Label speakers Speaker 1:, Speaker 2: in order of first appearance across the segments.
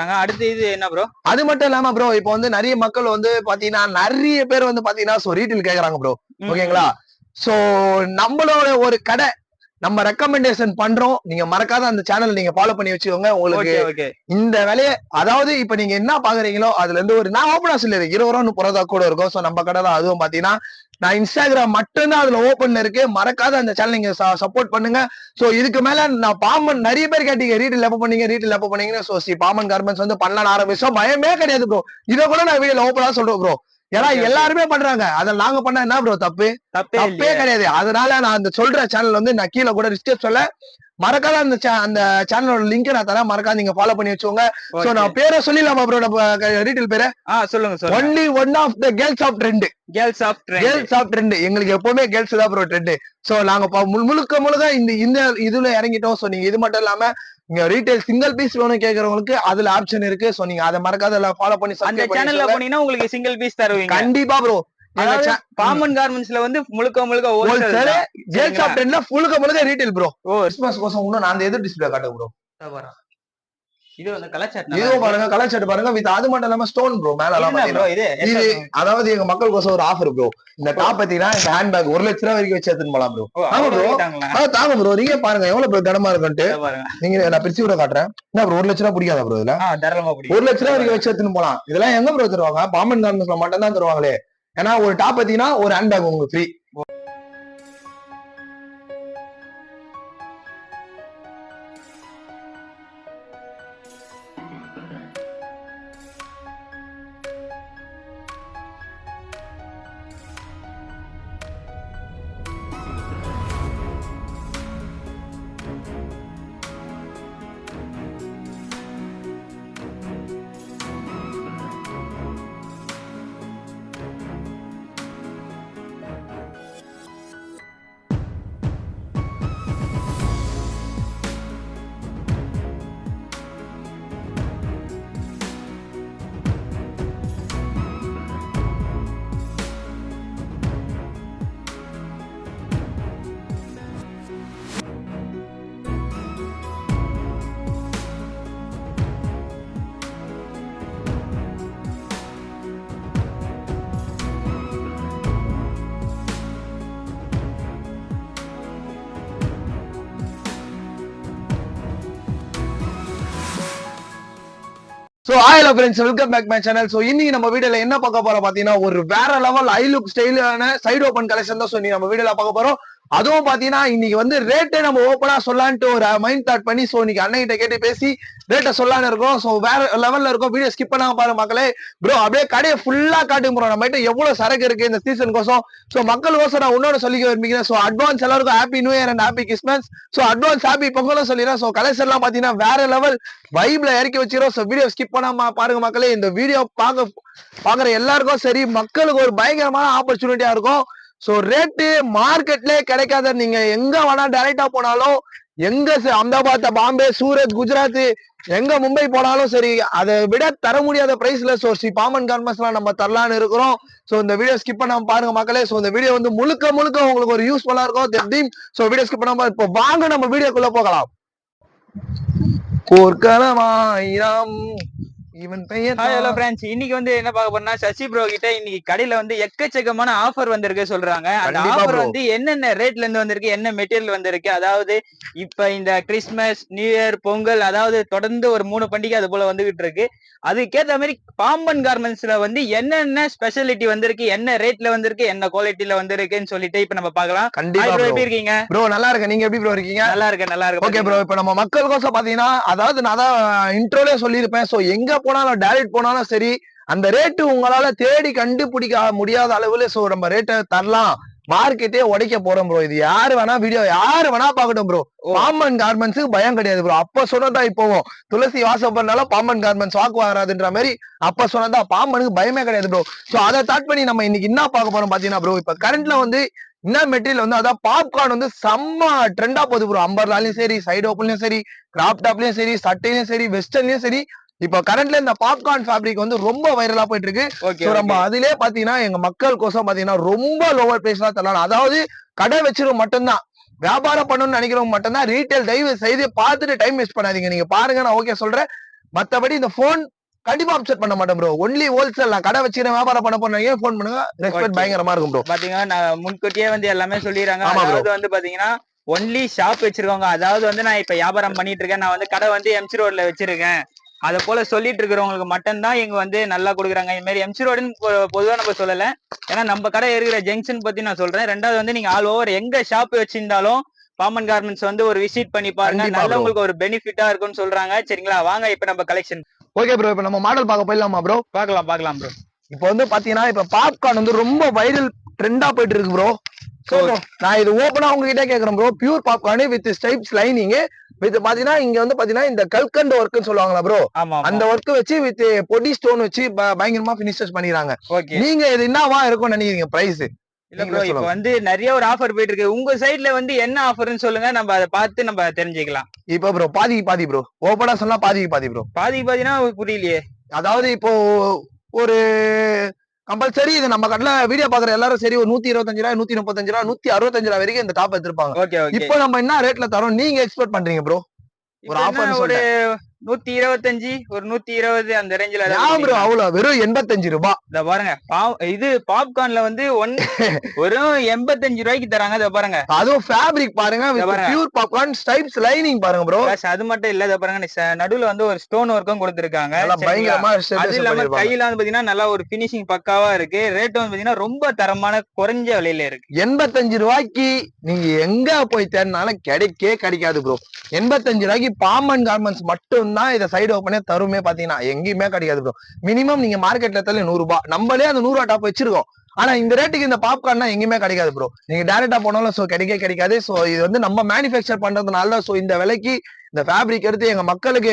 Speaker 1: அடுத்து இது என்ன ப்ரோ?
Speaker 2: அது மட்டும் இல்லாம ப்ரோ இப்ப வந்து நிறைய மக்கள் வந்து பாத்தீங்கன்னா நிறைய பேர் வந்து பாத்தீங்கன்னா ரீட்டைல் கேக்குறாங்க ப்ரோ. ஓகேங்களா? சோ நம்மளோட ஒரு கடை நம்ம ரெக்கமெண்டேஷன் பண்றோம். நீங்க மறக்காத அந்த சேனல் நீங்க ஃபாலோ பண்ணி வச்சுக்கோங்க. உங்களுக்கு இந்த வேலைய அதாவது இப்ப நீங்க என்ன பாக்குறீங்களோ அதுல இருந்து ஒரு நான் ஓப்பனா சொல்லிடுறேன் 20 ரூபா 30 ரூபா கூட இருக்கும். சோ நம்ம கடை தான். அதுவும் பாத்தீங்கன்னா நான் இன்ஸ்டாகிராம் மட்டும்தான் அதுல ஓப்பன்ல இருக்கு. மறக்காத அந்த சேனல் நீங்க சப்போர்ட் பண்ணுங்க. சோ இதுக்கு மேல நான் பாமன் நிறைய பேர் கேட்டீங்க ரீட்டைல் எப்ப பண்ணீங்கன்னு. சோ பாமன் கார்மெண்ட்ஸ் வந்து பண்ணலாம் ஆரம்பிச்சோம். பயமே கிடையாது ப்ரோ. இதை கூட நான் வீடியோல ஓப்பனா சொல்றேன் ப்ரோ. ஏன்னா எல்லாருமே பண்றாங்க. அதை நாங்க பண்ண என்ன ப்ரோ தப்பே கிடையாது. அதனால நான் அந்த சொல்ற சேனல் வந்து நான் கீழே கூட டிஸ்கிரிப்ஷன்ல மறக்காத அந்த சேனலோட லிங்க் நான் தரேன். மறக்காத நீங்க ஃபாலோ பண்ணி வச்சுக்கோங்க. சோ நான் பேரை சொல்லிடலாமா ப்ரோ? நம்ம ரீட்டைல் பேரு
Speaker 1: சொல்லுங்க.
Speaker 2: Only one of the girls of trend. எங்களுக்கு எப்பவுமே கேர்ள்ஸ் தான் ப்ரோ ட்ரெண்ட். சோ நாங்க முழுக்க இந்த இதுல இறங்கிட்டோம். சோ நீங்க இது மட்டும் இல்லாம நீங்க ரீட்டைல் சிங்கிள் பீஸ் வேணும் கேக்குறவங்களுக்கு அதுல ஆப்ஷன் இருக்கு. சோ நீங்க அதை மறக்காத ஃபாலோ பண்ணி
Speaker 1: அந்த சேனல்ல போனீங்கன்னா உங்களுக்கு சிங்கிள் பீஸ் தருவீங்க.
Speaker 2: கண்டிப்பா ப்ரோ.
Speaker 1: பாமன் கார்மெண்ட்ஸ்ல வந்து முழுக்க ஹோல்சேல்,
Speaker 2: கேர்ள்ஸ் ஆஃப் ட்ரெண்ட்ல முழுக்க ரீட்டைல் ப்ரோ. கிறிஸ்மஸ் கோசம் இன்னும் நான் அந்த எது டிஸ்ப்ளே காட்டுங்க ப்ரோ.
Speaker 1: இது வந்து கலர்
Speaker 2: ஷர்ட் பாருங்க வித் அது மட்டும் இல்லாம ஸ்டோன் ப்ரோ. மேல எல்லாம் பாத்தீங்கன்னா இது அதாவது எங்க மக்கள் கோசம் ஒரு ஆஃபர் ப்ரோ. இந்த டாப் பாத்தீங்கன்னா இந்த ஹேண்ட் பேக் 1 லட்சம் ரூபாய் வரைக்கும் வச்சு எடுத்துன்னு போலாம் ப்ரோ. ஆமா ப்ரோ. தாங்க ப்ரோ. நீங்க பாருங்க எவ்வளவு ப்ரோ கனமா இருக்குன்ட்டு. நீங்க நான் பிரிச்சு கூட காட்டுறேன். என்ன ப்ரோ 1 லட்சம் ரூபாய் பிடிக்காதா ப்ரோ? இதுல 1 லட்சம் ரூபாய் வரைக்கும் வச்சு எடுத்துன்னு போலாம். இதெல்லாம் எங்க ப்ரோ தருவாங்க? பாமன் கார்மெண்ட்ஸ்ல மட்டும் தான் தருவாங்களே. ஏன்னா ஒரு டாப் பாத்தீங்கன்னா ஒரு ஹேண்ட் பேக் உங்களுக்கு free. So hello friends, welcome back my channel. So இன்னைக்கு நம்ம வீடியோல என்ன பார்க்க போறோம் பாத்தீங்கன்னா ஒரு வேற லெவல் ஐ லுக் ஸ்டைலான சைடு ஓபன் கலெக்ஷன் தான் சொல்லி நம்ம வீடியோல பார்க்க போறோம். அதுவும் பாத்தீங்கன்னா இன்னைக்கு வந்து ரேட்டை நம்ம ஓப்பனா சொல்லான்ட்டு ஒரு மைண்ட் தாட் பண்ணி சோ இன்னைக்கு அண்ணன் கேட்டு பேசி ரேட்டை சொல்லான்னு இருக்கோம். சோ வேற லெவல்ல இருக்கும். வீடியோ ஸ்கிப் பண்ணாம பாருங்க மக்களே. ப்ரோ அப்படியே கடையை ஃபுல்லா காட்டுங்க ப்ரோ. நம்ம கிட்ட எவ்வளவு சரக்கு இருக்கு இந்த சீசன் கோசம். சோ மக்கள் கோசம் நான் உன்னோட சொல்லிக்க விரும்புகிறேன். சோ அட்வான்ஸ் எல்லாருக்கும் happy new year and happy Christmas. So advance happy பொங்கலும் சொல்லிடுறேன். சோ கலெக்ஷன் எல்லாம் பாத்தீங்கன்னா வேற லெவல் வைப்ல இறக்கி வச்சிரும். சோ வீடியோ ஸ்கிப் பண்ணாம பாருங்க மக்களே. இந்த வீடியோ பாக்குற எல்லாருக்கும் சரி மக்களுக்கு ஒரு பயங்கரமான ஆப்பர்ச்சுனிட்டியா இருக்கும். சோ ரேட்டு மார்க்கெட்லயே கிடைக்காத. நீங்க எங்க வேணா டைரக்டா போனாலும் எங்க அஹமதாபாத், பாம்பே, சூரத், குஜராத், எங்க மும்பை போனாலும் சரி அதை விட தர முடியாத பிரைஸ்ல சோ ஸ்ரீ பாமன் கார்மெண்ட்ஸ் எல்லாம் நம்ம தரலான்னு இருக்கிறோம். சோ இந்த வீடியோ ஸ்கிப் பண்ணாம பாருங்க மக்களே. சோ இந்த வீடியோ வந்து முழுக்க உங்களுக்கு ஒரு யூஸ்ஃபுல்லா இருக்கும். சோ வீடியோ ஸ்கிப் பண்ணாம இப்போ வாங்க நம்ம வீடியோக்குள்ள போகலாம். போர்க்களமாயிரம் இவன் பெயர்.
Speaker 1: ஹலோ ஃப்ரெண்ட்ஸ், இன்னைக்கு வந்து என்ன பார்க்க போறோம்னா சசி ப்ரோ கிட்ட இன்னைக்கு கடையில வந்து எக்கச்சக்கமான ஆஃபர் வந்திருக்கு சொல்றாங்க. அந்த ஆஃபர் வந்து என்னென்ன ரேட்ல இருந்து வந்திருக்கு, என்ன மெட்டீரியல் வந்திருக்கு, அதாவது இப்ப இந்த கிறிஸ்மஸ், நியூ இயர், பொங்கல், அதாவது தொடர்ந்து ஒரு 3 பண்டிகை அது போல வந்துகிட்டு இருக்கு. அதுக்கேற்ற மாதிரி பாம்பன் கார்மெண்ட்ஸ்ல வந்து என்னென்ன ஸ்பெஷாலிட்டி வந்திருக்கு, என்ன ரேட்ல வந்திருக்கு, என்ன குவாலிட்டில வந்திருக்குன்னு சொல்லிட்டு இப்ப நம்ம பார்க்கலாம்.
Speaker 2: கண்டிப்பா எப்படி இருக்கீங்க ப்ரோ? நல்லா இருக்கேன். நீங்க எப்படி ப்ரோ இருக்கீங்க?
Speaker 1: நல்லா இருக்கேன். ஓகே
Speaker 2: ப்ரோ, இப்ப நம்ம மக்கள் கோசம் பாத்தீங்கன்னா அதாவது நான் தான் இன்ட்ரோலே சொல்லியிருப்பேன். சோ எங்க போனாலும் டைரக்ட் போனாலும் சரி அந்த ரேட்டு உங்களால தேடி கண்டுபிடிக்க முடியாத அளவுல சோ நம்ம ரேட்டை தரலாம். மார்க்கெட்டே உடைக்க போறோம் ப்ரோ. இது யாரு வேணா வீடியோ யாரு வேணா பாக்கட்டும் ப்ரோ. பாம்பன் கார்மெண்ட்ஸுக்கு பயம் கிடையாது ப்ரோ. அப்ப சொன்னதா இப்போவும் துளசி வாசப்படனால பாம்பன் கார்மெண்ட்ஸ் வாக்கு வராதுன்ற மாதிரி அப்ப சொன்னதா பாம்பனுக்கு பயமே கிடையாது ப்ரோ. சோ அதை ஸ்டார்ட் பண்ணி நம்ம இன்னைக்கு என்ன பார்க்க போறோம் பாத்தீங்கன்னா ப்ரோ, இப்ப கரண்ட்ல வந்து என்ன மெட்டீரியல் வந்து அதான் பாப்கார்ன் வந்து செம்ம ட்ரெண்டா போகுது ப்ரோ. அம்பர்லாலையும் சரி, சைடு ஓப்பன்லயும் சரி, கிராப் டாப்லயும் சரி, சட்டையிலயும் சரி, வெஸ்டர்ன்லயும் சரி, இப்ப கரண்ட்ல இந்த பாப்கார்ன் ஃபேப்ரிக் வந்து ரொம்ப வைரலா போயிட்டு இருக்கு. நம்ம அதிலே பாத்தீங்கன்னா எங்க மக்கள் கோசம் பாத்தீங்கன்னா ரொம்ப லோவர் பிரைஸ்ல தரலாம். அதாவது கடை வச்சிருக்க மட்டும்தான், வியாபாரம் பண்ணணும்னு நினைக்கிறவங்க மட்டும்தான் ரீட்டைல். தயவு செய்து பார்த்துட்டு டைம் வேஸ்ட் பண்ணாதீங்க. நீங்க பாருங்க, நான் ஓகே சொல்றேன். மத்தபடி இந்த போன் கண்டிப்பா அப்செட் பண்ண மாட்டேன் ப்ரோ. Only wholesale. நான் கடை வச்சுக்கிறேன், வியாபாரம் பண்ண போறேன், போன் பண்ணுங்க, ரெஸ்பெக்ட் பயங்கரமா இருக்கும் ப்ரோ.
Speaker 1: பாத்தீங்கன்னா நான் முன்கூட்டியே வந்து எல்லாமே சொல்லிடுறாங்க.
Speaker 2: ஆமா bro.
Speaker 1: அதாவது வந்து பாத்தீங்கன்னா ஒன்லி ஷாப் வச்சிருக்கவங்க, அதாவது வந்து நான் இப்ப வியாபாரம் பண்ணிட்டு இருக்கேன், நான் வந்து கடை வந்து எம்சி ரோட்ல வச்சிருக்கேன், அத போல சொல்லிட்டு இருக்கிறவங்களுக்கு மட்டும்தான் இங்க வந்து நல்லா கொடுக்குறாங்க. இந்த மாதிரி எம்சி ரோடுன்னு பொதுவா நம்ம சொல்லல, ஏன்னா நம்ம கடை இருக்கிற ஜங்ஷன் பத்தி நான் சொல்றேன். ரெண்டாவது வந்து நீங்க ஆல் ஓவர் எங்க ஷாப் வச்சிருந்தாலும் பாமன் கார்மெண்ட்ஸ் வந்து ஒரு விசிட் பண்ணி பாருங்க,
Speaker 2: கண்டிப்பா
Speaker 1: நல்ல
Speaker 2: bro.
Speaker 1: உங்களுக்கு ஒரு பெனிஃபிட்டா இருக்கும்னு சொல்றாங்க. சரிங்களா, வாங்க இப்ப நம்ம கலெக்ஷன்
Speaker 2: ஓகே ப்ரோ. இப்ப நம்ம மாடல் பார்க்க போயிடலாமா ப்ரோ?
Speaker 1: பார்க்கலாம் ப்ரோ.
Speaker 2: இப்போ வந்து பாத்தீங்கன்னா இப்ப பாப்கார்ன் வந்து ரொம்ப வைரல் ட்ரெண்டா போயிட்டு இருக்கு ப்ரோ. சோ நான் இது ஓபனா உங்ககிட்ட கேக்குறேன் bro. Pure popcorn with stripes lining with பாத்தீங்கன்னா இங்க வந்து பாத்தீங்கன்னா இந்த கல்கண்ட் ஒர்க்னு சொல்லுவாங்களா ப்ரோ, அந்த ஒர்க் வச்சு வித் பொடி ஸ்டோன் வச்சு பயங்கரமா பினிஷஸ் பண்ணிடுறாங்க. நீங்க இது என்னவா இருக்கும்னு நினைக்கிறீங்க பிரைஸ்?
Speaker 1: இல்ல ப்ரோ, இப்ப வந்து நிறைய ஒரு ஆஃபர் போயிட்டு இருக்கு. உங்க சைடுல வந்து என்ன ஆஃபர்னு சொல்லுங்க, நம்ம அதை பார்த்து நம்ம தெரிஞ்சுக்கலாம்.
Speaker 2: இப்ப ப்ரோ பாதிக்கு பாதி ப்ரோ. ஓபனா சொன்னா பாதிக்கு பாதி ப்ரோ.
Speaker 1: பாதிக்கு பாதினா புரியலையே.
Speaker 2: அதாவது இப்போ ஒரு கம்பல்சரி இது நம்ம கடையில வீடியோ பாக்குற எல்லாரும் சரி ஒரு 125 ரூபாய், 135 ரூபாய், 165 ரூபாய் வரைக்கும் இந்த டாப் எடுத்திருப்பாங்க. இப்போ நம்ம என்ன ரேட்ல தரோம் நீங்க எக்ஸ்பெக்ட் பண்றீங்க ப்ரோ? ஒரு ஆஃபர்
Speaker 1: ஒரு 125 ஒரு 120 அந்த ரேஞ்சில.
Speaker 2: ப்ரோ அவ்வளவு வெறும் 85 ரூபாய்.
Speaker 1: இத பாருங்க, இது பாப்கார்ன்ல வந்து வெறும் 85 ரூபாய்க்கு தராங்க. இத பாருங்க,
Speaker 2: அதுவும் ஃபேப்ரிக் பாருங்க, பியூர் பாப்கார்ன் ஸ்ட்ரைப்ஸ் லைனிங் பாருங்க ப்ரோ.
Speaker 1: அது மட்டும் இல்ல, இத பாருங்க நடுவுல வந்து ஒரு ஸ்டோன் ஒர்க்கும் கொடுத்திருக்காங்க. அது இல்லாம கையில வந்து பாத்தீங்கன்னா நல்லா ஒரு பினிஷிங் பக்காவா இருக்கு. ரேட் வந்து பாத்தீங்கன்னா ரொம்ப தரமான குறைஞ்ச விலையில இருக்கு.
Speaker 2: 85 ரூபாய்க்கு நீங்க எங்க போய் தேடினாலும் கிடைக்காது ப்ரோ. 85 ரூபாய்க்கு பாமன் கார்மெண்ட்ஸ் மட்டும் தான் இதை சைடு ஓப்பனே தருமே. பாத்தீங்கன்னா எங்கேயுமே கிடைக்காது ப்ரோ. மினிமம் நீங்க மார்க்கெட்ல தரல 100 ரூபாய், நம்மளே அந்த 100 ரூபாய் டாப் வச்சிருக்கோம். ஆனா இந்த ரேட்டுக்கு இந்த பாப்கார்ன் எங்கேயுமே கிடைக்காது ப்ரோ. நீங்க டைரக்டா போனாலும் சோ கிடைக்காது. சோ இது வந்து நம்ம மேனுஃபேக்சர் பண்றதுனால சோ இந்த விலைக்கு இந்த ஃபேப்ரிக் எடுத்து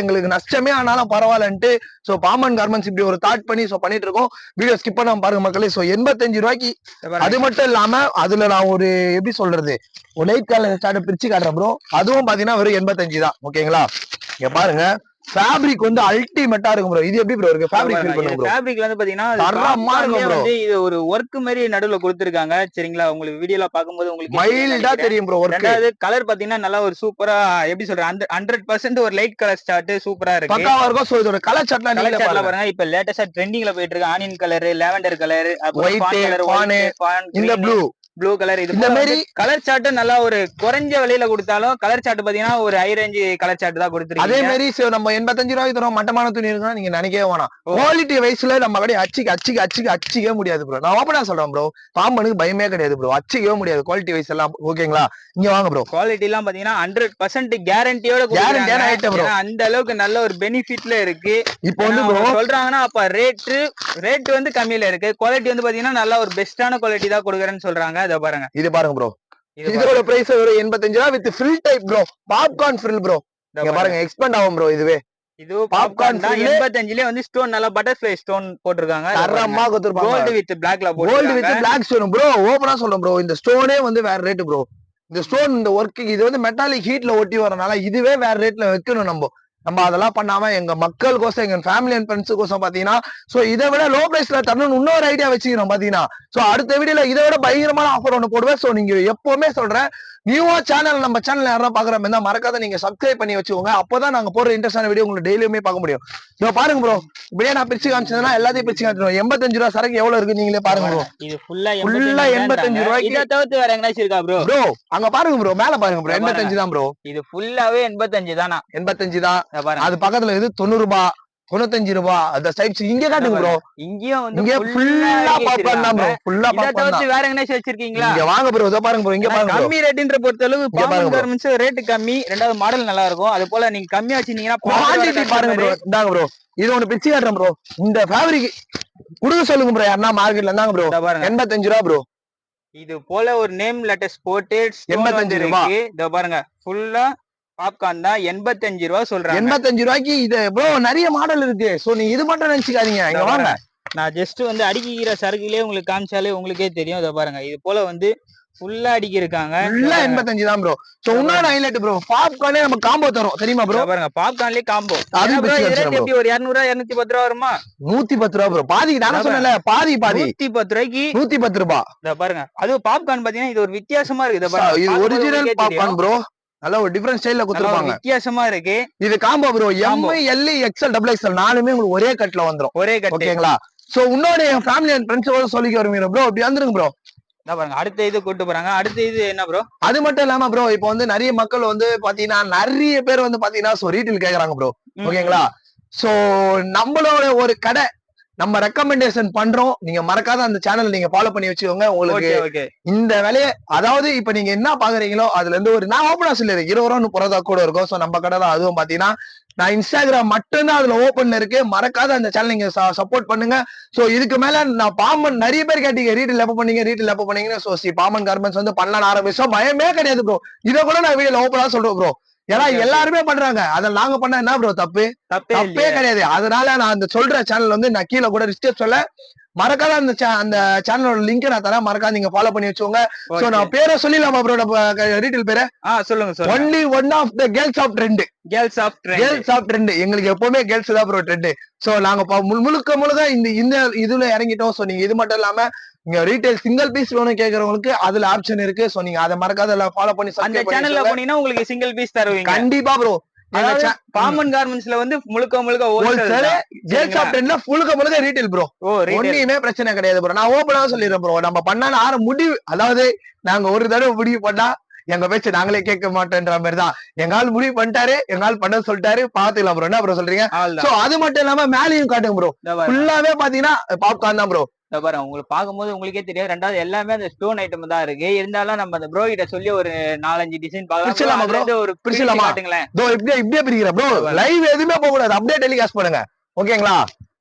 Speaker 2: எங்களுக்கு நஷ்டமே ஆனாலும் பரவாயில்லன்ட்டு சோ பாமன் கார்மெண்ட்ஸ் இப்படி ஒரு தாட் பண்ணி சோ பண்ணிட்டு இருக்கோம். வீடியோ ஸ்கிப் பண்ணாம பாருங்க மக்களே. சோ 85 ரூபாய்க்கு அது மட்டும் இல்லாம அதுல நான் ஒரு எப்படி சொல்றது ஒரு லைட் கலர் ஸ்டார்ட் பிரிச்சு காட்டுறேன் ப்ரோ. அதுவும் பாத்தீங்கன்னா வெறும் 85 தான். ஓகேங்களா, இங்க பாருங்க ஃபேப்ரிக் வந்து அல்டிமேட்டா இருக்கும் ப்ரோ. இது எப்படி ப்ரோ இருக்கு? ஃபேப்ரிக் ஃபீல் பண்ணுங்க ப்ரோ.
Speaker 1: ஃபேப்ரிக்ல வந்து பாத்தீங்கன்னா தரமா இருக்கும் ப்ரோ. இது ஒரு வொர்க் மாதிரி நடுவுல கொடுத்திருக்காங்க. சரிங்களா, உங்களுக்கு வீடியோல பாக்கும்போது உங்களுக்கு
Speaker 2: மைல்டா தெரியும் ப்ரோ வொர்க்.
Speaker 1: ரெண்டாவது கலர் பாத்தீங்கன்னா நல்லா ஒரு சூப்பரா எப்படி சொல்றேன் 100% ஒரு லைட் கலர் ஸ்டார்ட் சூப்பரா இருக்கு,
Speaker 2: பக்காவா இருக்கும். சோ இதோட கலர் சார்ட்லாம் நீங்க
Speaker 1: பாருங்க. இப்ப லேட்டஸ்டா ட்ரெண்டிங்ல போயிட்டு இருக்கு onion colour, lavender colour,
Speaker 2: white colour, இந்த ப்ளூ கலர்.
Speaker 1: இது மாதிரி கலர் சார்ட் நல்லா ஒரு குறைஞ்ச விலையில கொடுத்தாலும் கலர் சார்ட் பாத்தீங்கன்னா ஒரு ஹை ரேஞ்ச் கலர் சார்ட் தான் கொடுத்துருக்கீங்க.
Speaker 2: அதே மாதிரி நம்ம 85 ரூபாய்க்கு தரோம் மட்டமான துணி இருக்குன்னா நீங்க நினைக்கவே வேணாம். குவாலிட்டி வைஸ்ல நம்ம கடை அச்சிக்கவே முடியாது ப்ரோ. நான் ஓப்பனா சொல்றேன் ப்ரோ, பாம்பனுக்கு பயமே கிடையாது ப்ரோ. அச்சிக்கவே முடியாது குவாலிட்டி வைஸ் எல்லாம். ஓகேங்களா, இங்க வாங்க ப்ரோ. குவாலிட்டி
Speaker 1: எல்லாம் பாத்தீங்கன்னா 100% கேரண்டியோட ப்ரோ. அந்த அளவுக்கு நல்ல ஒரு பெனிஃபிட்ல இருக்கு. இப்போ வந்து ப்ரோ சொல்றாங்கன்னா அப்ப ரேட் வந்து கம்மியில இருக்கு, குவாலிட்டி வந்து பாத்தீங்கன்னா நல்ல ஒரு பெஸ்டான குவாலிட்டி தான் கொடுக்குறேன்னு சொல்றாங்க. இத பாருங்க,
Speaker 2: இது பாருங்க ப்ரோ. இதோட பிரைஸ் ஒரு 85 ரூபாய் with frill type bro. Popcorn frill bro. இங்க பாருங்க எக்ஸ்பேண்ட் ஆகும் ப்ரோ. இதுவே
Speaker 1: இது பாப்கார்ன் தான். 85லயே வந்து ஸ்டோன் நல்லா பட்டர்ஃப்ளை ஸ்டோன் போட்டுருக்காங்க.
Speaker 2: தரமா கொடுத்திருப்பாங்க.
Speaker 1: கோல்ட் வித் பிளாக்ல போட்டுருக்காங்க.
Speaker 2: Gold with black stone bro. ஓபனா சொல்றேன் ப்ரோ, இந்த ஸ்டோனே வந்து வேற ரேட் ப்ரோ. இந்த ஸ்டோன் இந்த ஒர்க் இது வந்து மெட்டாலிக் ஹீட்ல ஒட்டி வரனால இதுவே வேற ரேட்ல வைக்கணும். நம்ம அதெல்லாம் பண்ணாம எங்க மக்களுக்கோசம் எங்க ஃபேமிலி அண்ட் ஃப்ரெண்ட்ஸுக்கோசம் பாத்தீங்கன்னா சோ இதை விட லோ பிரைஸ்ல தரணும் இன்னொரு ஐடியா வச்சுக்கிறோம் பாத்தீங்கன்னா. சோ அடுத்த வீடியோல இதை விட பயங்கரமான ஆஃபர் ஒண்ணு போடுவேன். சோ நீங்க எப்பவுமே சொல்றேன், நியூவா நம்ம சேனல் யாரும் பாக்குற மாதிரி மறக்காத நீங்க சப்ஸ்கிரைப் பண்ணி வச்சுக்கோங்க. அப்பதான் நாங்க போற இன்ட்ரெஸ்டான வீடியோ உங்களுக்கு டெய்லியுமே பார்க்க முடியும். இதோ பாருங்க ப்ரோ, இப்படியே நான் பிரிச்சு காமிச்சதுன்னா எல்லாத்தையும் பிரிச்சு காமிச்சிடும். 85 ரூபாய் சரக்கு எவ்வளவு இருக்கு நீங்களே பாருங்க ப்ரோ.
Speaker 1: இது ஃபுல்லா 85 ரூபாய்க்கு. இத தவிர்த்து வேற எங்கனாச்சும் இருக்கா ப்ரோ?
Speaker 2: ப்ரோ அங்க பாருங்க ப்ரோ, மேல பாருங்க ப்ரோ. 85 தான் ப்ரோ.
Speaker 1: இது ஃபுல்லாவே 85 தானா?
Speaker 2: 85 தான். அது பக்கத்துல இது 90 ரூபாய், 95 ரூபாய். அந்த டைப்ஸ் இங்க காட்டுங்க ப்ரோ.
Speaker 1: இங்கேயும் வந்து
Speaker 2: இங்க ஃபுல்லா பாப்கார்ன் தான் ப்ரோ. ஃபுல்லா பாப்கார்ன் தான்.
Speaker 1: வேற எங்கனாச்சும் வச்சிருக்கீங்களா?
Speaker 2: இங்க வாங்க ப்ரோ, இதோ பாருங்க ப்ரோ. இங்க பாருங்க ப்ரோ.
Speaker 1: கம்மி ரேட்ன்ற பொறுத்தளவு பாப்கார்ன் கார்மெண்ட்ஸ் ரேட் கம்மி, ரெண்டாவது மாடல் நல்லா இருக்கும். அது போல நீங்க கம்மியா வச்சீங்கன்னா
Speaker 2: குவாண்டிட்டி பாருங்க ப்ரோ. இந்தாங்க ப்ரோ, இது ஒன்னு பிரிச்சு காட்டுறேன் ப்ரோ. இந்த ஃபேப்ரிக் குடுங்க சொல்லுங்க ப்ரோ யாரனா மார்க்கெட்ல. இந்தாங்க ப்ரோ 85 ரூபாய் ப்ரோ.
Speaker 1: இது போல ஒரு நேம் லெட்டர்ஸ் போட்டு 85 ரூபாய். இதோ பாருங்க, ஃபுல்லா பாப்கார்ன் தான். 85 ரூபாய் சொல்றாங்க.
Speaker 2: 85 ரூபாய்க்கு இது ப்ரோ நிறைய மாடல் இருக்கு. சோ நீங்க இது மட்டும் நினைச்சுக்காதீங்க. இங்க வாங்க,
Speaker 1: நான் ஜஸ்ட் வந்து அடிக்கிற சரக்குலயே உங்களுக்கு காமிச்சாலே உங்களுக்கே தெரியும். இத பாருங்க, இது போல வந்து ஃபுல்லா அடிக்கி இருக்காங்க.
Speaker 2: ஃபுல்லா 85 தான் ப்ரோ. சோ இன்னொரு ஹைலைட் ப்ரோ, பாப்கார்னே நம்ம காம்போ தரோம் தெரியுமா ப்ரோ?
Speaker 1: பாருங்க, பாப்கார்ன்லயே காம்போ. அது எப்படி ஒரு 200 210 ரூபாய் வருமா?
Speaker 2: 110 ரூபாய் ப்ரோ. பாதிக்கு நான் சொன்னேன்ல, பாதி 110
Speaker 1: ரூபாய்க்கு
Speaker 2: 110 ரூபாய்.
Speaker 1: இத பாருங்க, அது பாப்கார்ன் பாத்தீங்கன்னா இது ஒரு வித்தியாசமா இருக்கு. இத பாருங்க,
Speaker 2: இது ஒரிஜினல் பாப்கார்ன் ப்ரோ. நல்ல ஒரு டிஃபரண்ட் ஸ்டைல்ல கொடுத்துருப்பாங்க.
Speaker 1: வித்தியாசமா இருக்கு.
Speaker 2: இது combo bro. M, L, XL, double XL நாலுமே உங்களுக்கு ஒரே கட்ல வந்துரும்.
Speaker 1: ஒரே கட்.
Speaker 2: ஓகேங்களா? சோ இன்னொரு என் ஃபேமிலி அண்ட் ஃப்ரெண்ட்ஸோட சொல்லிக்க வருவீங்க ப்ரோ. அப்படி வந்துருங்க ப்ரோ.
Speaker 1: பாருங்க அடுத்த இது கூட்டு போறாங்க. அடுத்த இது என்ன ப்ரோ?
Speaker 2: அது மட்டும் இல்லாம ப்ரோ இப்போ வந்து நிறைய மக்கள் வந்து பாத்தீங்கன்னா நிறைய பேர் வந்து பாத்தீங்கன்னா ரீட்டைல் கேக்குறாங்க ப்ரோ. ஓகேங்களா? சோ நம்மளோட ஒரு கடை நம்ம ரெக்கமெண்டேஷன் பண்றோம். நீங்க மறக்காத அந்த சேனல் நீங்க ஃபாலோ பண்ணி வச்சுக்கோங்க. உங்களுக்கு இந்த வேலையை அதாவது இப்ப நீங்க என்ன பாக்குறீங்களோ அதுல இருந்து ஒரு நான் ஓப்பனா சொல்லிடுறேன் 20 ரூபா 30 ரூபா கூட இருக்கும். சோ நம்ம கடை தான். அதுவும் பாத்தீங்கன்னா நான் இன்ஸ்டாகிராம் மட்டும்தான் அதுல ஓப்பன்ல இருக்கு. மறக்காத அந்த சேனல் நீங்க சப்போர்ட் பண்ணுங்க. சோ இதுக்கு மேல நான் பாமன் நிறைய பேர் கேட்டீங்க ரீட்டைல் எப்ப பண்ணீங்கன்னு. சோ பாமன் கார்மெண்ட்ஸ் வந்து பண்ணலாம் ஆரம்பிச்சோம். பயமே கிடையாது ப்ரோ. இதை கூட நான் வீடியோல ஓப்பனா சொல்றேன் ப்ரோ. ஏன்னா எல்லாருமே பண்றாங்க. அதை நாங்க பண்ண என்ன ப்ரோ தப்பே கிடையாது. அதனால நான் அந்த சொல்ற சேனல் வந்து நான் கீழே கூட டிஸ்கிரிப்ஷன்ல மறக்காத அந்த சேனலோட லிங்க் நான் தரேன். மறக்காத நீங்க ஃபாலோ பண்ணி வச்சுக்கோங்க. சோ நான் பேரை சொல்லிடலாமா ப்ரோ? நம்ம ரீட்டைல் பேரு
Speaker 1: சொல்லுங்க.
Speaker 2: Only one of the girls of trend. எங்களுக்கு எப்பவுமே கேர்ள்ஸ் தான் ப்ரோ ட்ரெண்ட். சோ நாங்க முழுக்க இந்த இதுல இறங்கிட்டோம். சோ நீங்க இது மட்டும் இல்லாம இங்க ரீட்டைல் சிங்கிள் பீஸ் வேணும் கேக்குறவங்களுக்கு அதுல ஆப்ஷன் இருக்கு. சோ நீங்க அதை மறக்காத ஃபாலோ பண்ணி
Speaker 1: அந்த சேனல்ல போனீங்கன்னா உங்களுக்கு சிங்கிள் பீஸ் தருவீங்க.
Speaker 2: கண்டிப்பா ப்ரோ.
Speaker 1: பாமன் கார்மெண்ட்ஸ்ல வந்து முழுக்க ஹோல்சேல்,
Speaker 2: கேர்ள்ஸ் ஆஃப் ட்ரெண்ட்ல முழுக்க ரீட்டைல் ப்ரோ. ஒண்ணுமே பிரச்சனை கிடையாது ப்ரோ. நான் ஓபனா சொல்லிடுறேன் ப்ரோ. நம்ம பண்ணாலும் ஆற முடிவு அதாவது நாங்க ஒரு தடவை முடிவு பண்ணா எங்க பேச்சு நாங்களே கேட்க மாட்டேன்ற மாதிரிதான். எங்கால் முடிவு பண்ணிட்டாரு, எங்கால் பண்ண சொல்லிட்டாரு, பாத்துக்கலாம் ப்ரோ. என்ன ப்ரோ சொல்றீங்க? சோ அது மட்டும் இல்லாம மேலையும் காட்டுங்க ப்ரோ. ஃபுல்லாவே பாத்தீங்கன்னா பாப்கார்ன் தான் ப்ரோ.
Speaker 1: பாருங்க உங்களுக்கு பாக்கும்போது உங்களுக்கே தெரியும். ரெண்டாவது எல்லாமே அந்த ஸ்டோன் ஐட்டம் தான் இருக்கு. இருந்தாலும் நம்ம அந்த ப்ரோ கிட்ட சொல்லி ஒரு 4-5 டிசைன் பார்க்கலாம். ஒரு பிரிச்சுலாமா?
Speaker 2: இப்படியே பிரிக்கிற ப்ரோ. லைவ் எதுவுமே போக கூடாது. அப்படியே டெலிகாஸ்ட் பண்ணுங்க. ஓகேங்களா?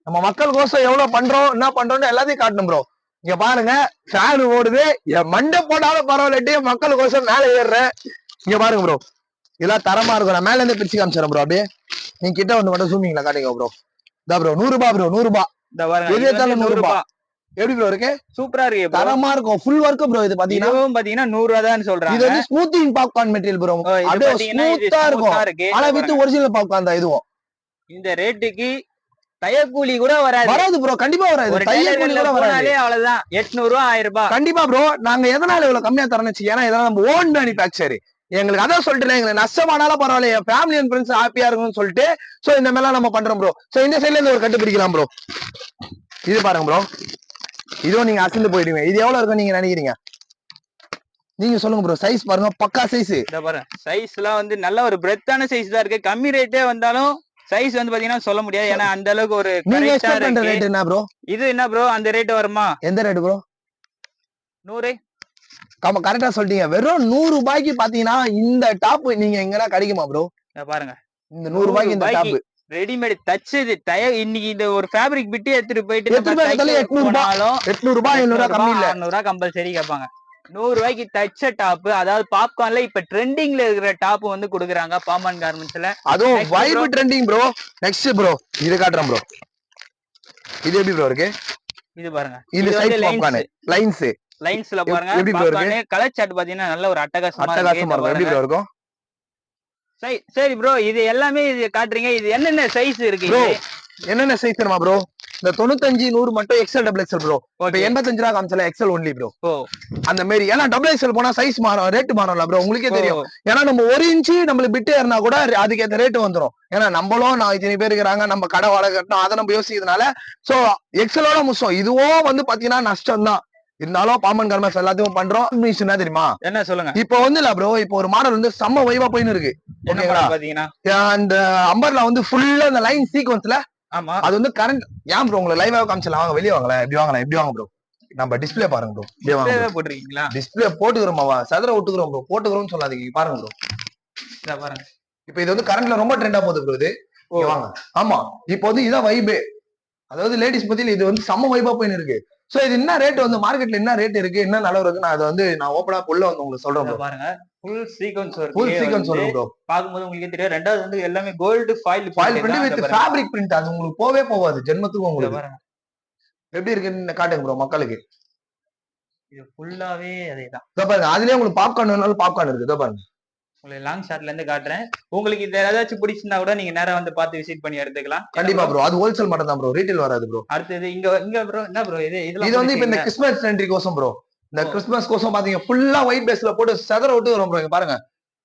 Speaker 2: நம்ம மக்கள் கோசம் எவ்வளவு பண்றோம் என்ன பண்றோம்னு எல்லாத்தையும் காட்டணும் ப்ரோ. இங்க பாருங்க ஃபேன் ஓடுது. என் மண்டை போட்டாலும் பரவாயில்லட்டு மக்கள் கோசம் மேல ஏறுறேன். இங்க பாருங்க ப்ரோ. இதெல்லாம் தரமா இருக்கும். நான் மேல இருந்து பிரிச்சு காமிச்சிடறேன் ப்ரோ. அப்படியே நீங்க கிட்ட வந்து மட்டும் ஜூமிங்ல காட்டுங்க ப்ரோ. இதா ப்ரோ 100 ரூபாய் ப்ரோ. 100 ரூபாய். 100 ரூபாய். எப்படி ப்ரோ இருக்கு?
Speaker 1: சூப்பரா இருக்கு.
Speaker 2: தரமா இருக்கும். Full work bro. இது பாத்தீங்கன்னா
Speaker 1: 100 ரூபாய் தான் சொல்றாங்க.
Speaker 2: இது வந்து ஸ்மூத்திங் பாப்கார்ன் மெட்டீரியல் ப்ரோ. அப்படியே ஸ்மூத்தா இருக்கும். ஆனா வித் ஒரிஜினல் பாப்கார்ன் தான் இதுவும்.
Speaker 1: இந்த ரேட்டுக்கு தையக்கூலி கூட வராது
Speaker 2: ப்ரோ. கண்டிப்பா வராது. தையக்கூலி கூட வராது.
Speaker 1: அவ்வளவுதான் 800 ரூபாய் 1000 ரூபாய்.
Speaker 2: கண்டிப்பா ப்ரோ. நாங்க எதனால இவ்வளவு கம்மியா தரணும்? ஏன்னா இதெல்லாம் நம்ம ஓன் மேனுஃபேக்சர். எங்களுக்கு அதான் சொல்லிட்டு எங்களுக்கு நஷ்டமானாலும் பரவாயில்ல. என் ஃபேமிலி அண்ட் ஃப்ரெண்ட்ஸ் ஹாப்பியா இருக்கும்னு சொல்லிட்டு சோ இந்த மாதிரிலாம் நம்ம பண்றோம் ப்ரோ. சோ இந்த சைட்ல இருந்து ஒரு கட்டு பிரிக்கலாம் ப்ரோ. இது பாருங்க ப்ரோ. இதுவும் நீங்க அசந்து போயிடுவீங்க. இது எவ்வளவு இருக்கும் நீங்க நினைக்கிறீங்க? நீங்க சொல்லுங்க ப்ரோ. சைஸ் பாருங்க பக்கா சைஸ்.
Speaker 1: இத பாருங்க சைஸ்லாம் வந்து நல்ல ஒரு பிரெத்தான சைஸ் தான் இருக்கு. கம்மி ரேட்டே வந்தாலும் சைஸ் வந்து பாத்தீங்கன்னா சொல்ல முடியாது. ஏன்னா அந்த அளவுக்கு ஒரு
Speaker 2: நீங்க எக்ஸ்பெக்ட் பண்ற ரேட் என்ன ப்ரோ?
Speaker 1: இது என்ன ப்ரோ அந்த ரேட் வருமா?
Speaker 2: எந்த ரேட் ப்ரோ?
Speaker 1: 100.
Speaker 2: ஆமா கரெக்டா சொல்லிட்டீங்க. வெறும் 100 ரூபாய்க்கு பாத்தீங்கன்னா இந்த டாப் நீங்க எங்கனா கிடைக்குமா ப்ரோ?
Speaker 1: பாருங்க
Speaker 2: இந்த 100 ரூபாய்க்கு இந்த டாப்
Speaker 1: ரெடிமேட் தச்சது இன்னைக்கு இந்த ஒரு ஃபேப்ரிக் பிட்டு எடுத்துட்டு போயிட்டு
Speaker 2: 800 ரூபாய் 700 ரூபாய் கம்மி இல்ல.
Speaker 1: 600 ரூபாய் கம்பல்சரி கேட்பாங்க. 100 ரூபாய்க்கு தச்ச டாப். அதாவது பாப்கார்ன்ல இப்ப ட்ரெண்டிங்ல இருக்கிற டாப் வந்து குடுக்குறாங்க பாமன் கார்மெண்ட்ஸ்ல.
Speaker 2: அதுவும் vibe trending bro. Next bro இது காட்டுறேன் ப்ரோ. இது எப்படி ப்ரோ இருக்கு?
Speaker 1: இது பாருங்க.
Speaker 2: இது சைஸ் பாப்கார்ன்
Speaker 1: லைன்ஸ்ல பாருங்க. பாப்கார்ன் கலர் சார்ட் பாத்தீங்கன்னா நல்ல ஒரு அட்டகாசமா
Speaker 2: இருக்கு. எப்படி ப்ரோ இருக்கும்?
Speaker 1: சரி ப்ரோ இது எல்லாமே இது காட்டுறீங்க. இது என்னென்ன சைஸ் இருக்கு?
Speaker 2: என்னென்ன சைஸ் தெரியுமா ப்ரோ? இந்த 95 100 மட்டும் எக்ஸ்எல் டபுள் எக்ஸ்எல் ப்ரோ. இப்ப 85 ரூபா காமிச்சல எக்ஸ்எல் ஒன்லி ப்ரோ. அந்த மாதிரி ஏன்னா டபுள் எக்ஸ்எல் போனா சைஸ் மாறும், ரேட் மாறும்ல ப்ரோ. உங்களுக்கே தெரியும். ஏன்னா நம்ம 1 இன்ச்சு நம்மளுக்கு பிட்டு ஏறினா கூட அதுக்கு ஏத்த ரேட் வந்துரும். ஏன்னா நம்மளும் நான் இத்தனை பேர் இருக்கிறாங்க, நம்ம கடை வாடகை கட்டணும், அதை நம்ம யோசிக்கிறதுனால சோ எக்ஸ்எலோட முசம். இதுவும் வந்து பாத்தீங்கன்னா நஷ்டம் தான். இருந்தாலும் பாமன் கார்மெண்ட்ஸ் எல்லாத்தையும் பண்றோம். என்ன தெரியுமா?
Speaker 1: என்ன சொல்லுங்க.
Speaker 2: இப்போ வந்து இல்ல ப்ரோ. இப்போ ஒரு மாடல் வந்து செம்ம வைவா போயின்னு இருக்கு. ஓகேங்களா?
Speaker 1: பாத்தீங்கன்னா
Speaker 2: அந்த அம்பர்ல வந்து ஃபுல்லா அந்த லைன் சீக்வன்ஸ்ல.
Speaker 1: ஆமா
Speaker 2: அது வந்து கரண்ட். ஏன் ப்ரோ உங்களுக்கு லைவா காமிச்சலாம்? வாங்க வெளிய வாங்கலாம். எப்படி வாங்கலாம்? எப்படி வாங்க ப்ரோ? நம்ம டிஸ்ப்ளே பாருங்க ப்ரோ.
Speaker 1: டிஸ்ப்ளே போட்டுறீங்களா?
Speaker 2: டிஸ்ப்ளே போட்டுக்கிறோமாவா? சதுர விட்டுக்கிறோம் ப்ரோ. போட்டுக்கிறோம்னு சொல்லாதீங்க. பாருங்க ப்ரோ.
Speaker 1: இத பாருங்க.
Speaker 2: இப்போ இது வந்து கரண்ட்ல ரொம்ப ட்ரெண்டா போகுது ப்ரோ. இது வாங்க. ஆமா இப்போ வந்து இதான் வைபே. அதாவது லேடிஸ் பத்தியில இது வந்து செம்ம வைபா போயின்னு இருக்கு. சோ இது என்ன ரேட் வந்து மார்க்கெட்ல என்ன ரேட் இருக்கு, என்ன நிலவரம் இருக்கு, நான் அதை வந்து நான் ஓப்பனா உள்ள வந்து உங்களுக்கு சொல்றேன்.
Speaker 1: பாருங்க ஃபுல் சீக்வென்ஸ் வரும்.
Speaker 2: ஃபுல் சீக்வென்ஸ் வரும் ப்ரோ.
Speaker 1: பாக்கும்போது உங்களுக்கு தெரியும். ரெண்டாவது வந்து எல்லாமே gold foil
Speaker 2: print with fabric print. அது உங்களுக்கு போவே போகாது ஜென்மத்துக்கு. உங்களுக்கு எப்படி இருக்குன்னு காட்டுங்க ப்ரோ மக்களுக்கு.
Speaker 1: இது ஃபுல்லாவே அதேதான்.
Speaker 2: இதோ பாருங்க. அதுலயே உங்களுக்கு பாப்கார்ன் வேணாலும் பாப்கார்ன் இருக்கு. இதோ பாருங்க.
Speaker 1: உங்களுக்கு லாங் ஷாட்ல இருந்து காட்டுறேன். உங்களுக்கு இது ஏதாச்சும் பிடிச்சிருந்தா கூட நீங்க நேரா வந்து பார்த்து விசிட் பண்ணி எடுத்துக்கலாம்.
Speaker 2: கண்டிப்பா ப்ரோ. அது ஹோல்சேல் மட்டும் தான் ப்ரோ. ரீட்டைல் வராது ப்ரோ.
Speaker 1: அடுத்து இங்க ப்ரோ என்ன ப்ரோ இது
Speaker 2: வந்து இப்ப இந்த கிறிஸ்மஸ் ட்ரெண்ட்ரி கோசம் ப்ரோ. இந்த கிறிஸ்மஸ் கோசம் பாத்தீங்க ஃபுல்லா ஒயிட் பேஸ்ல போட்டு சதுர விட்டு வரும் ப்ரோ. இங்க பாருங்க.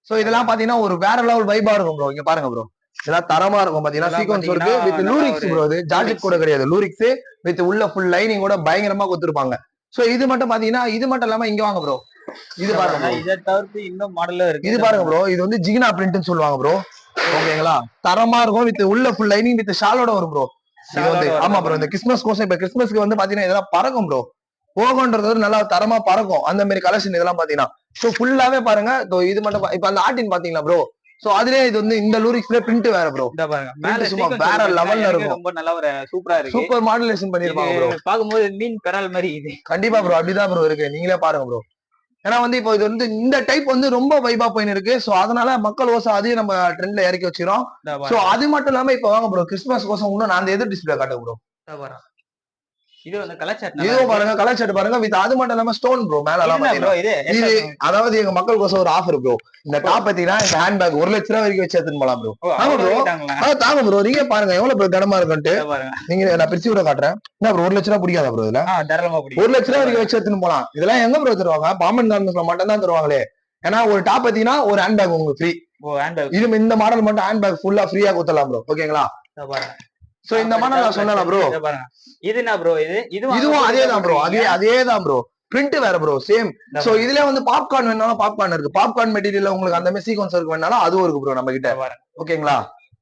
Speaker 2: சோ இதெல்லாம் பாத்தீங்கன்னா ஒரு வேற லெவல் வைபா இருக்கும் ப்ரோ. இங்க பாருங்க ப்ரோ, இதெல்லாம் தரமா இருக்கும் பாத்தீங்கன்னா. சீக்வன்ஸ் இருக்கு வித் லூரிக்ஸ் ப்ரோ. இது ஜார்ஜெட் கூட கிடையாது, லூரிக்ஸ் வித் உள்ள ஃபுல் லைனிங் கூட பயங்கரமா கொடுத்துருப்பாங்க. சோ இது மட்டும் பாத்தீங்கன்னா, இது மட்டும் இல்லாம இங்க வாங்க ப்ரோ, இது பாருங்க.
Speaker 1: இதை தவிர்த்து இன்னும் மாடலும் இருக்கு.
Speaker 2: இது பாருங்க ப்ரோ, இது வந்து ஜிகினா பிரிண்ட்னு சொல்லுவாங்க ப்ரோ. ஓகேங்களா, தரமா இருக்கும் வித் உள்ள ஃபுல் லைனிங் வித் ஷாலோட வரும் ப்ரோ. இது வந்து ஆமா ப்ரோ, இந்த கிறிஸ்மஸ் கோசம் இப்ப கிறிஸ்மஸ்க்கு வந்து பாத்தீங்கன்னா இதெல்லாம் பறக்கும் ப்ரோ. போகன்றது நல்லா தரமா பறக்கும் அந்த மாதிரி கலெக்ஷன் இதெல்லாம் பாத்தீங்கன்னா. சோ ஃபுல்லாவே பாருங்க. இது மட்டும் இப்ப அந்த ஆர்டின் பாத்தீங்களா ப்ரோ. சோ அதுலயே இது வந்து இந்த லூரிக்ஸ்ல பிரிண்ட் வேற ப்ரோ.
Speaker 1: இந்த பாருங்க, மேல
Speaker 2: சும்மா வேற லெவல்ல இருக்கும்.
Speaker 1: ரொம்ப நல்ல ஒரு சூப்பரா இருக்கு.
Speaker 2: சூப்பர் மாடுலேஷன் பண்ணிருப்பாங்க ப்ரோ.
Speaker 1: பாக்கும்போது மீன் பெறால் மாதிரி இது.
Speaker 2: கண்டிப்பா ப்ரோ, அப்படிதான் ப்ரோ இருக்கு. நீங்களே பாருங்க ப்ரோ. ஏன்னா வந்து இப்போ இது வந்து இந்த டைப் வந்து ரொம்ப வைபா போயின்னு இருக்கு. சோ அதனால மக்கள் கோசம் அதையும் நம்ம ட்ரெண்ட்ல இறக்கி வச்சிரோம். சோ அது மட்டும் இல்லாம இப்ப வாங்க ப்ரோ, கிறிஸ்துமஸ் கோசம் இன்னும் நான் அந்த எதிர் டிஸ்பிளே காட்டுங்க ப்ரோ.
Speaker 1: இது வந்து கலர் ஷர்ட்,
Speaker 2: இதுவும் பாருங்க கலர் ஷர்ட் பாருங்க வித் அது மட்டும் இல்லாம ஸ்டோன் ப்ரோ மேல எல்லாம் பாத்தீங்கன்னா. இது அதாவது எங்க மக்கள் கோசம் ஒரு ஆஃபர் ப்ரோ. இந்த டாப் பாத்தீங்கன்னா இந்த ஹேண்ட் பேக் 1 லட்சம் ரூபாய் வரைக்கும் வச்சு எடுத்துன்னு போலாம் ப்ரோ. ஆமா ப்ரோ, தாங்க ப்ரோ. நீங்க பாருங்க எவ்வளவு ப்ரோ கனமா இருக்குன்ட்டு. நீங்க நான் பிரிச்சு கூட காட்டுறேன். என்ன ப்ரோ 1 லட்சம் ரூபாய் பிடிக்காதா ப்ரோ? இதுல 1 லட்சம் ரூபாய் வரைக்கும் வச்சு எடுத்துன்னு போலாம். இதெல்லாம் எங்க ப்ரோ தருவாங்க? பாமன் கார்மெண்ட்ஸ்ல மட்டும் தான் தருவாங்களே. ஏன்னா ஒரு டாப் பாத்தீங்கன்னா ஒரு ஹேண்ட் பேக் உங்களுக்கு ஃப்ரீ. இது இந்த மாடல் மட்டும் ஹேண்ட் பேக் ஃபுல்லா ஃப்ரீயா கொடுத்தலாம் ப்ரோ. ஓகேங்களா? சோ இந்த மாடல் நான் சொன்னேன் ப்ரோ.
Speaker 1: இது என்ன ப்ரோ?
Speaker 2: இதுவும் அதேதான் ப்ரோ. அதேதான் ப்ரோ. பிரிண்ட் வேற ப்ரோ, சேம். சோ இதுல வந்து பாப்கார்ன் வேணாலும் பாப்கார்ன் இருக்கு. பாப்கார்ன் மெட்டீரியல் உங்களுக்கு அந்த மாதிரி சீக்வன்ஸ் இருக்கு வேணாலும் அதுவும் இருக்கு ப்ரோ நம்ம கிட்ட. ஓகேங்களா?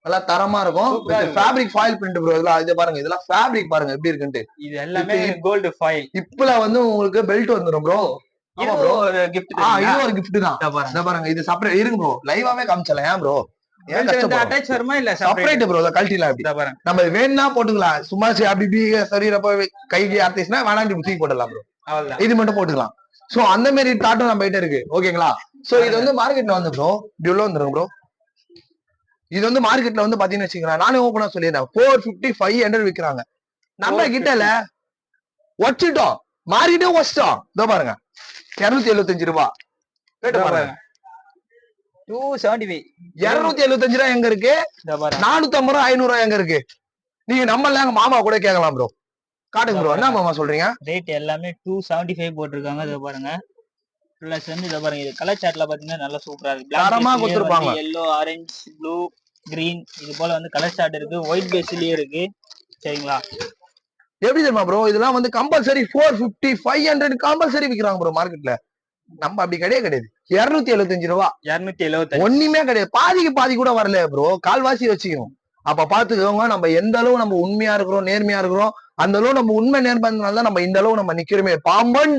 Speaker 2: நல்லா தரமா இருக்கும். Fabric foil print bro. இதெல்லாம் இது பாருங்க, இதெல்லாம் ஃபேப்ரிக் பாருங்க எப்படி இருக்குன்ட்டு.
Speaker 1: இது எல்லாமே கோல்ட் ஃபாயில்.
Speaker 2: இப்பல வந்து உங்களுக்கு பெல்ட் வந்துரும் ப்ரோ. ஆமா ப்ரோ,
Speaker 1: கிஃப்ட்.
Speaker 2: இது ஒரு கிஃப்ட் தான். இத பாருங்க, இது செப்பரேட் இருக்கு ப்ரோ. லைவாவே காமிச்சல. ஏன் ப்ரோ?
Speaker 1: அட்டாச் வருமா இல்ல
Speaker 2: செப்பரேட் ப்ரோ? கழட்டிலாம் அப்படி நம்ம வேணா போட்டுக்கலாம். சும்மா அப்படி சரீரப்ப கைக்கு ஆர்டிஸ்ட்னா வேணாம் தூக்கி போடலாம் ப்ரோ. இது மட்டும் போட்டுக்கலாம். சோ அந்த மாதிரி தாட்டும் நம்ம கிட்ட இருக்கு. ஓகேங்களா? சோ இது வந்து மார்க்கெட்ல வந்து ப்ரோ இப்படி உள்ள வந்துருங்க ப்ரோ. இது வந்து மார்க்கெட்ல வந்து பாத்தீங்கன்னு வச்சுக்கலாம், நானே ஓப்பனா சொல்லிடுறேன், 450 500 விக்கிறாங்க. நம்ம கிட்டல வச்சுட்டோம், மார்க்கெட்டே வச்சிட்டோம். இதோ பாருங்க 275 ரூபாய். பாருங்க
Speaker 1: 275.
Speaker 2: 275 ரூபாய் எங்க இருக்கு? 450 ரூபாய் 500 ரூபாய் எங்க இருக்கு? நீங்க நம்ம எங்க மாமா கூட கேட்கலாம் ப்ரோ. காட்டுங்க ப்ரோ, என்ன மாமா சொல்றீங்க?
Speaker 1: ரேட் எல்லாமே 275 போட்டிருக்காங்க. இத பாருங்க. பிளஸ் வந்து இத பாருங்க, இது கலர் சார்ட்ல பாத்தீங்கன்னா நல்லா சூப்பரா இருக்கு.
Speaker 2: தரமா கொடுத்திருப்பாங்க.
Speaker 1: yellow, orange, blue, green இது போல வந்து கலர் சார்ட் இருக்கு. ஒயிட் பேஸ்லயே இருக்கு. சரிங்களா?
Speaker 2: எப்படி தெரியுமா ப்ரோ, இதெல்லாம் வந்து கம்பல்சரி 450 500 கம்பல்சரி விக்கிறாங்க ப்ரோ மார்க்கெட்ல. நம்ம அப்படி கிடையாது. 275 ரூபாய்.
Speaker 1: 275
Speaker 2: ஒண்ணுமே கிடையாது. பாதிக்கு பாதி கூட வரல ப்ரோ, கால்வாசி வச்சுக்கணும். அப்ப பாத்துக்கோங்க, நம்ம எந்த அளவு நம்ம உண்மையா இருக்கிறோம், நேர்மையா இருக்கிறோம். அந்த அளவு நம்ம உண்மை நேர்மையால நம்ம இந்த அளவு நம்ம நிக்கிறோமே. பாம்பன்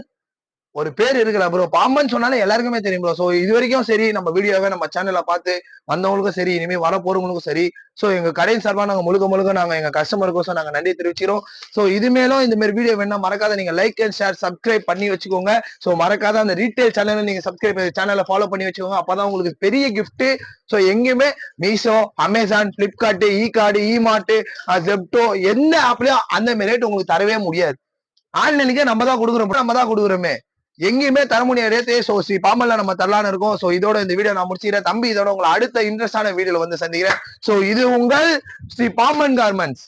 Speaker 2: ஒரு பேர் இருக்குல்ல ப்ரோ, பாம்பன் சொன்னாலே எல்லாருக்குமே தெரியும் ப்ரோ. சோ இது வரைக்கும் சரி, நம்ம வீடியோவை நம்ம சேனல்ல பார்த்து வந்தவங்களுக்கும் சரி, இனிமே வர போறவங்களுக்கும் சரி, சோ எங்க கடையின் சார்பா நாங்க முழுக்க நாங்க எங்க கஸ்டமருக்கும் நாங்க நன்றி தெரிவிக்கிறோம். சோ இது மேலும் இந்த மாதிரி வீடியோ வேணா மறக்காத நீங்க லைக் அண்ட் ஷேர் சப்ஸ்கிரைப் பண்ணி வச்சுக்கோங்க. சோ மறக்காத அந்த ரீட்டைல் சேனலை நீங்க சப்ஸ்கிரைப் சேனலை ஃபாலோ பண்ணி வச்சுக்கோங்க. அப்பதான் உங்களுக்கு பெரிய கிஃப்ட். சோ எங்கேயுமே மீஷோ, அமேசான், பிளிப்கார்ட், இ-கார்டு, இ-மார்ட், ஜெப்டோ எந்த ஆப்லயும் அந்த மாதிரி ரேட் உங்களுக்கு தரவே முடியாது. ஆன்லைனுக்கே நம்ம தான் கொடுக்குறோமே. எங்கேயுமே தர முடியாது. சோ ஸ்ரீ பாம்பன்ல நம்ம தரலான்னு இருக்கோம். சோ இதோட இந்த வீடியோ நான் முடிச்சுக்கிறேன் தம்பி. இதோட உங்களை அடுத்த இன்ட்ரெஸ்டான வீடியோல வந்து சந்திக்கிறேன். சோ இது உங்கள் ஸ்ரீ பாம்பன் கார்மெண்ட்ஸ்.